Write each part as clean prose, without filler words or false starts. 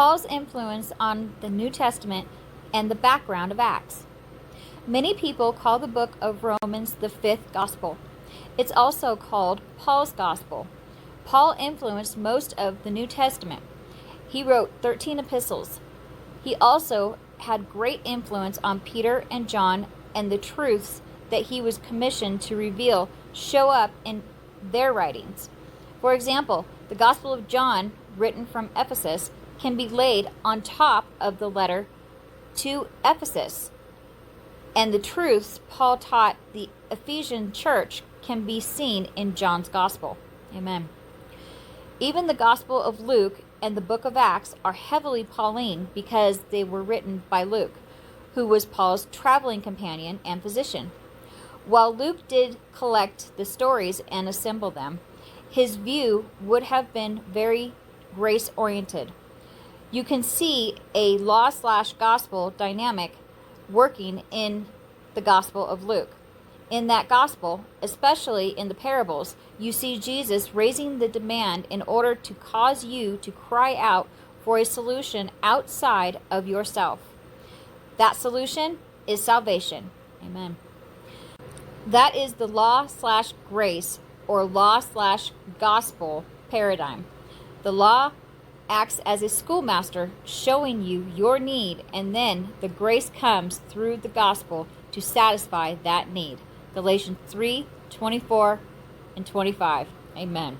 Paul's influence on the New Testament and the background of Acts. Many people call the book of Romans the fifth gospel. It's also called Paul's gospel. Paul influenced most of the New Testament. He wrote 13 epistles. He also had great influence on Peter and John, and the truths that he was commissioned to reveal show up in their writings. For example, the Gospel of John, written from Ephesus, can be laid on top of the letter to Ephesus, and the truths Paul taught the Ephesian church can be seen in John's Gospel. Amen. Even the Gospel of Luke and the book of Acts are heavily Pauline because they were written by Luke, who was Paul's traveling companion and physician. While Luke did collect the stories and assemble them, his view would have been very grace-oriented. You can see a law/gospel dynamic working in the Gospel of Luke. In that gospel, especially in the parables, you see Jesus raising the demand in order to cause you to cry out for a solution outside of yourself. That solution is salvation. Amen. That is the law/grace or law/gospel paradigm. The law acts as a schoolmaster showing you your need, and then the grace comes through the gospel to satisfy that need. Galatians 3:24 and 25. Amen.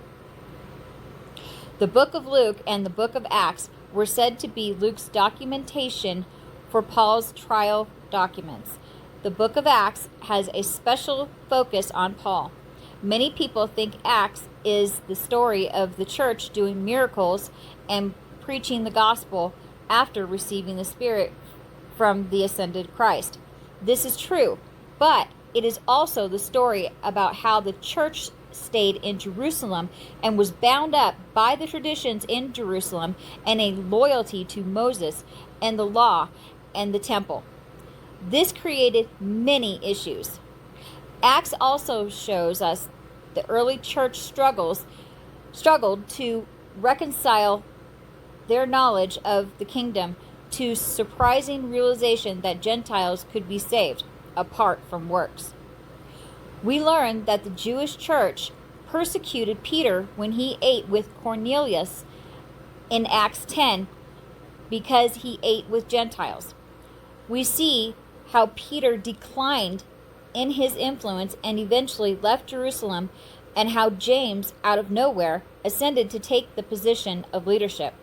The book of Luke and the book of Acts were said to be Luke's documentation for Paul's trial documents. The book of Acts has a special focus on Paul. Many people think Acts is the story of the church doing miracles and preaching the gospel after receiving the Spirit from the ascended Christ. This is true, but it is also the story about how the church stayed in Jerusalem and was bound up by the traditions in Jerusalem and a loyalty to Moses and the law and the temple. This created many issues. Acts also shows us the early church struggled to reconcile their knowledge of the kingdom to surprising realization that Gentiles could be saved apart from works. We learn that the Jewish church persecuted Peter when he ate with Cornelius in Acts 10 because he ate with Gentiles. We see how Peter declined in his influence and eventually left Jerusalem, and how James, out of nowhere, ascended to take the position of leadership.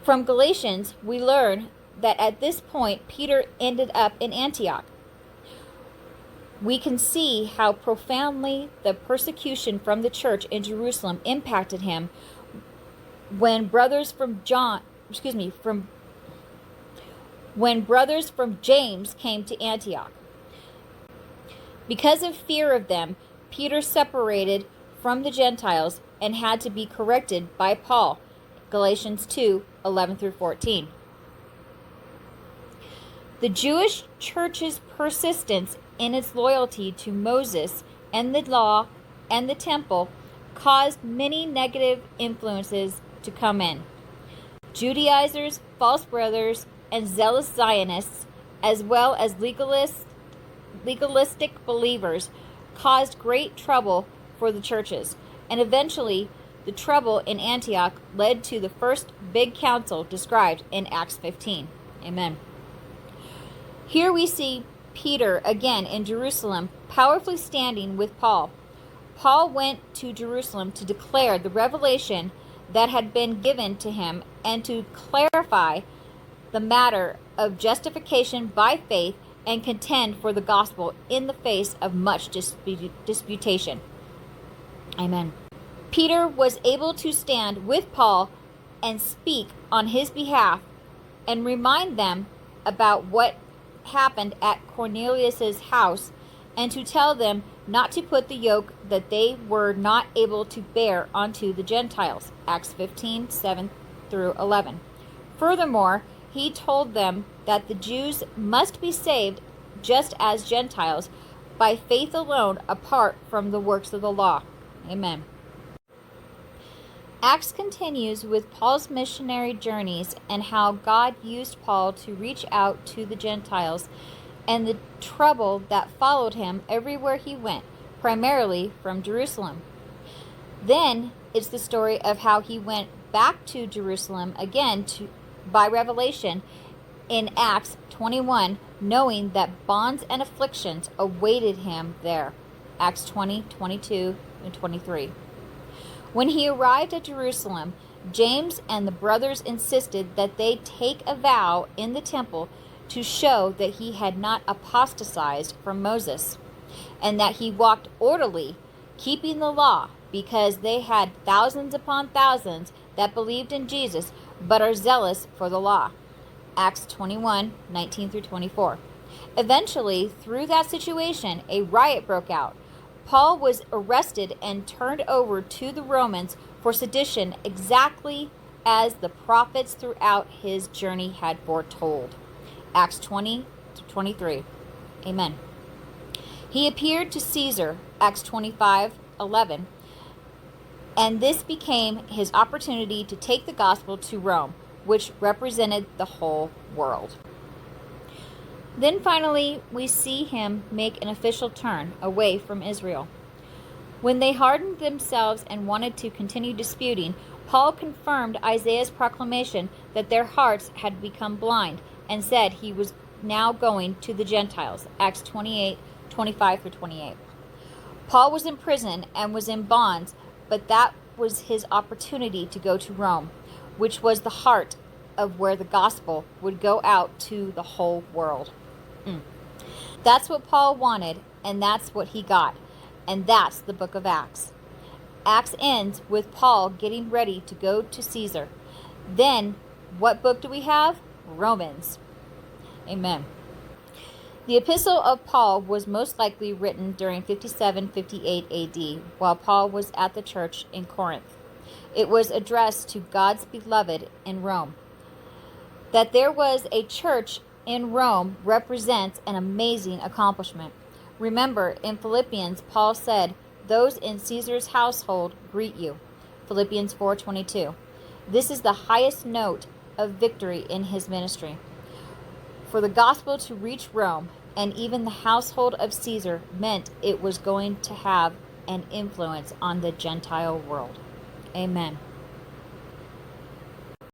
From Galatians, we learn that at this point, Peter ended up in Antioch. We can see how profoundly the persecution from the church in Jerusalem impacted him when brothers from James came to Antioch. Because of fear of them, Peter separated from the Gentiles and had to be corrected by Paul. Galatians 2:11 through 14. The Jewish church's persistence in its loyalty to Moses and the law and the temple caused many negative influences to come in. Judaizers, false brothers, and zealous Zionists, as well as legalistic believers, caused great trouble for the churches, and eventually the trouble in Antioch led to the first big council described in Acts 15. Amen. Here we see Peter again in Jerusalem, powerfully standing with Paul. Paul went to Jerusalem to declare the revelation that had been given to him and to clarify the matter of justification by faith and contend for the gospel in the face of much disputation. Amen. Peter was able to stand with Paul and speak on his behalf and remind them about what happened at Cornelius's house, and to tell them not to put the yoke that they were not able to bear onto the Gentiles. Acts 15:7 through 11. Furthermore, he told them that the Jews must be saved just as Gentiles by faith alone, apart from the works of the law. Amen. Acts continues with Paul's missionary journeys and how God used Paul to reach out to the Gentiles and the trouble that followed him everywhere he went, primarily from Jerusalem. Then it's the story of how he went back to Jerusalem again by revelation in Acts 21, knowing that bonds and afflictions awaited him there. Acts 20, 22, and 23. When he arrived at Jerusalem, James and the brothers insisted that they take a vow in the temple to show that he had not apostatized from Moses, and that he walked orderly, keeping the law, because they had thousands upon thousands that believed in Jesus, but are zealous for the law. Acts 21, 19 through 24. Eventually, through that situation, a riot broke out. Paul was arrested and turned over to the Romans for sedition, exactly as the prophets throughout his journey had foretold. Acts 20 to 23. Amen. He appeared to Caesar, Acts 25:11, and this became his opportunity to take the gospel to Rome, which represented the whole world. Then finally, we see him make an official turn away from Israel. When they hardened themselves and wanted to continue disputing, Paul confirmed Isaiah's proclamation that their hearts had become blind, and said he was now going to the Gentiles. Acts 28, 25 through 28. Paul was in prison and was in bonds, but that was his opportunity to go to Rome, which was the heart of where the gospel would go out to the whole world. That's what Paul wanted, and that's what he got. And that's the book of Acts. Acts ends with Paul getting ready to go to Caesar. Then, what book do we have? Romans. Amen. The epistle of Paul was most likely written during 57-58 AD, while Paul was at the church in Corinth. It was addressed to God's beloved in Rome. That there was a church in Rome represents an amazing accomplishment. Remember, in Philippians, Paul said, "Those in Caesar's household greet you." Philippians 4:22. This is the highest note of victory in his ministry. For the gospel to reach Rome and even the household of Caesar meant it was going to have an influence on the Gentile world. Amen.